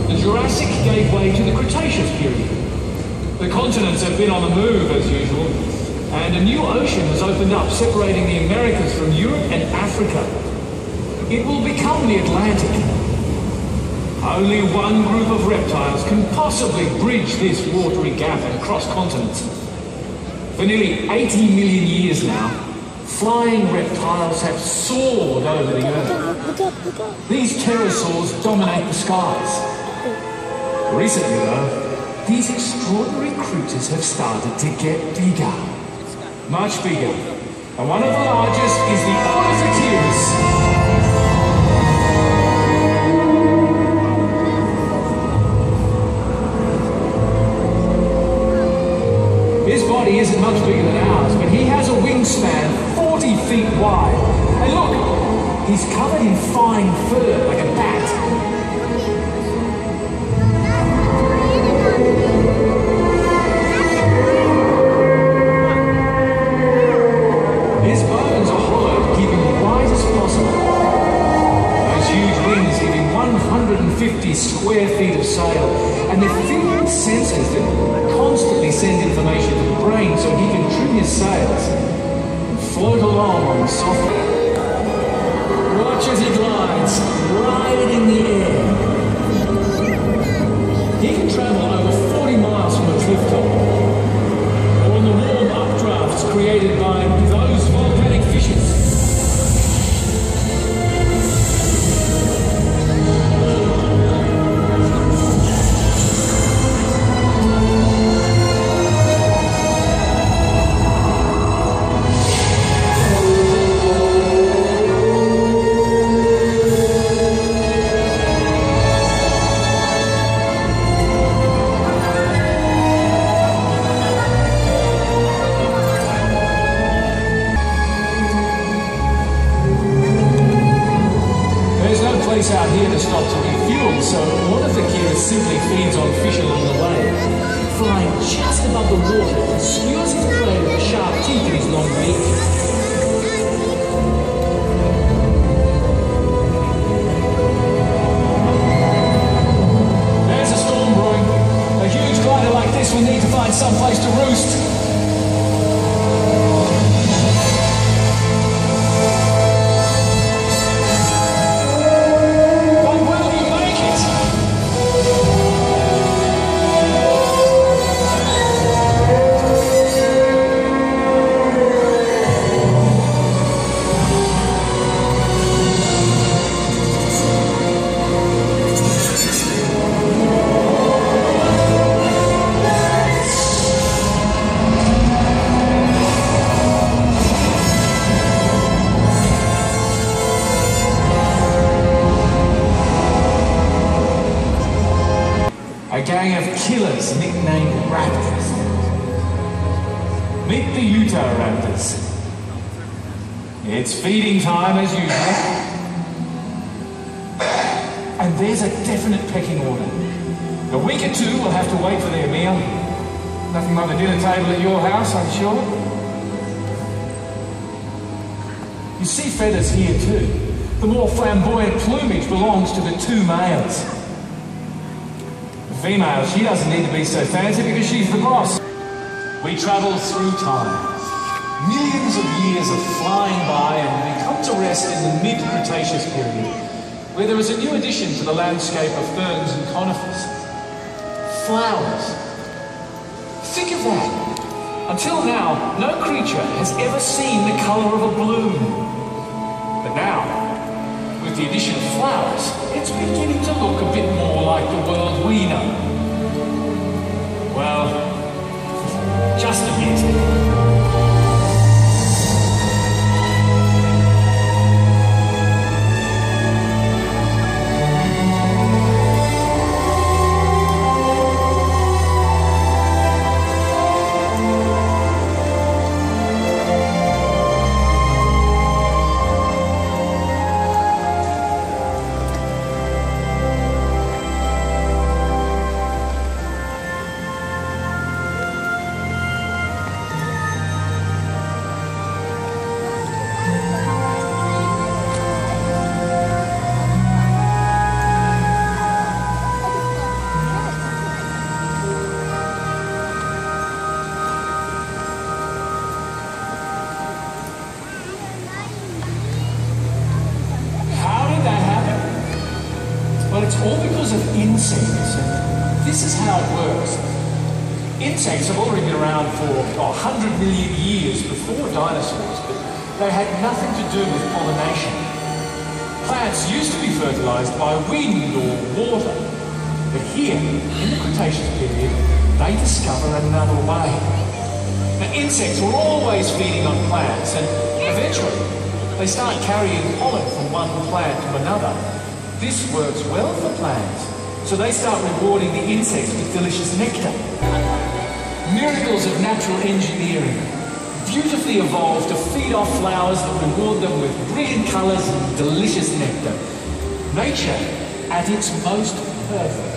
The Jurassic gave way to the Cretaceous period. The continents have been on the move as usual, and a new ocean has opened up, separating the Americas from Europe and Africa. It will become the Atlantic. Only one group of reptiles can possibly bridge this watery gap and cross continents. For nearly 80 million years now, flying reptiles have soared over the Earth. These pterosaurs dominate the skies. Recently, though, these extraordinary creatures have started to get bigger. Much bigger. And one of the largest is the Ornithocheirus. His body isn't much bigger than ours, but he has a wingspan 40 feet wide. And look, he's covered in fine fur like a bat. His bones are hollowed, keeping wide as possible. Those huge wings give him 150 square feet of sail, and they're filled with sensors that constantly send information to the brain so he can trim his sails and float along on the soft air. Watch as he glides, right in the air. He can travel over 40 miles from a cliff top, or on the warm updrafts created by those volcanic fissures. Out here to stop to refuel, so Ornithocheirus simply feeds on fish along the way. Flying just above the water, he skewers his prey with the sharp teeth in his long beak. There's a storm brewing. A huge glider like this will need to find some place to roost. A gang of killers nicknamed Raptors. Meet the Utahraptors. It's feeding time as usual. And there's a definite pecking order. A week or two will have to wait for their meal. Nothing like the dinner table at your house, I'm sure. You see feathers here too. The more flamboyant plumage belongs to the two males. Female, she doesn't need to be so fancy because she's the boss. We travel through time. Millions of years of flying by, and we come to rest in the mid-Cretaceous period, where there is a new addition to the landscape of ferns and conifers. Flowers. Think of that. Until now, no creature has ever seen the colour of a bloom. But now, with the addition of flowers, it's beginning to look a bit more like the world we know. Well, just a bit. insects. And this is how it works. Insects have already been around for 100 million years before dinosaurs, but they had nothing to do with pollination. Plants used to be fertilized by wind or water, but here, in the Cretaceous period, they discover another way. Now, insects were always feeding on plants, and eventually they start carrying pollen from one plant to another. This works well for plants, so they start rewarding the insects with delicious nectar. Miracles of natural engineering, beautifully evolved to feed off flowers that reward them with brilliant colours and delicious nectar. Nature at its most perfect.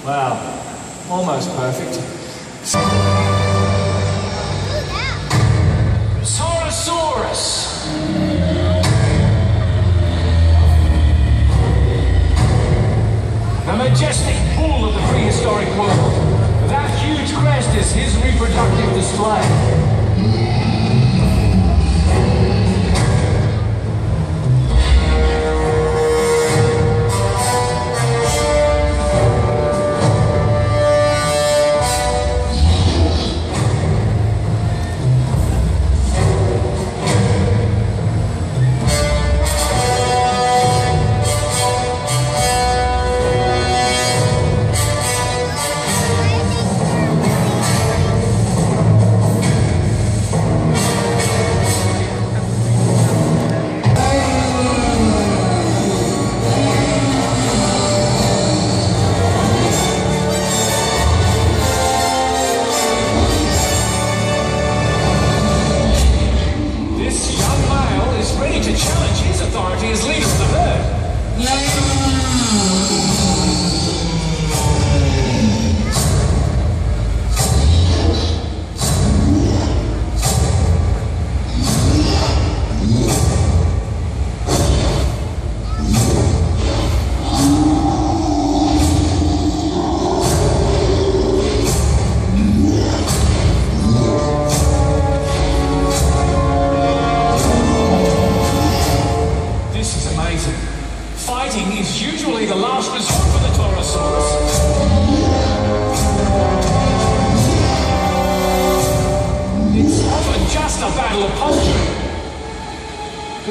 Wow, almost perfect. Saurosaurus! The majestic bull of the prehistoric world. That huge crest is his reproductive display.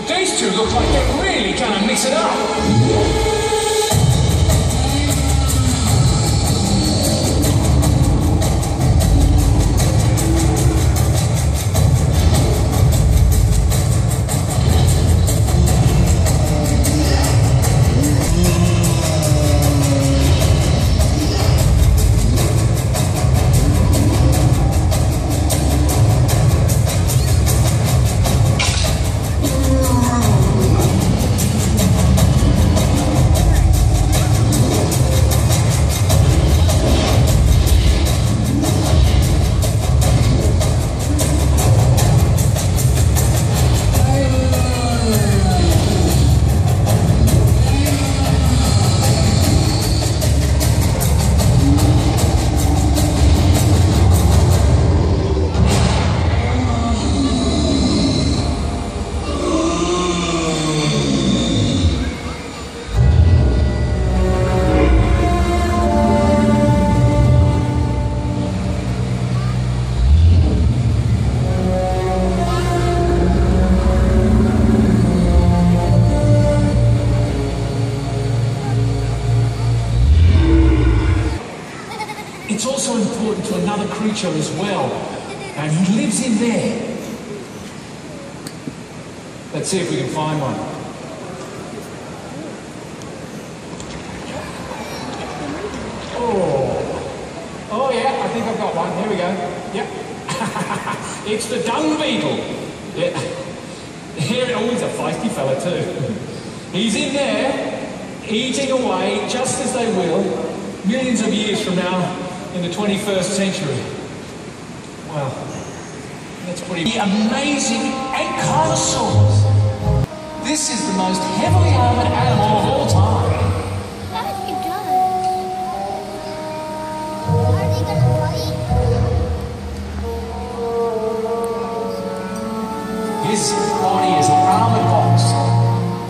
These two look like they're really gonna mix it up. It's also important to another creature as well, and he lives in there. Let's see if we can find one. Oh yeah, I think I've got one. Here we go. Yep. It's the dung beetle. Yeah. Oh, he's a feisty fella too. He's in there, eating away, just as they will, millions of years from now, in the 21st century. Wow, that's pretty amazing. Ankylosaurus. This is the most heavily armored animal of all time. How have you done? Are they gonna fight? His body is an armoured box.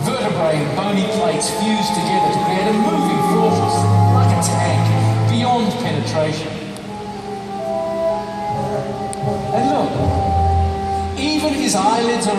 Vertebrae and bony plates fused together to create a moving fortress, like a tank, beyond penetration. And look, even his eyelids are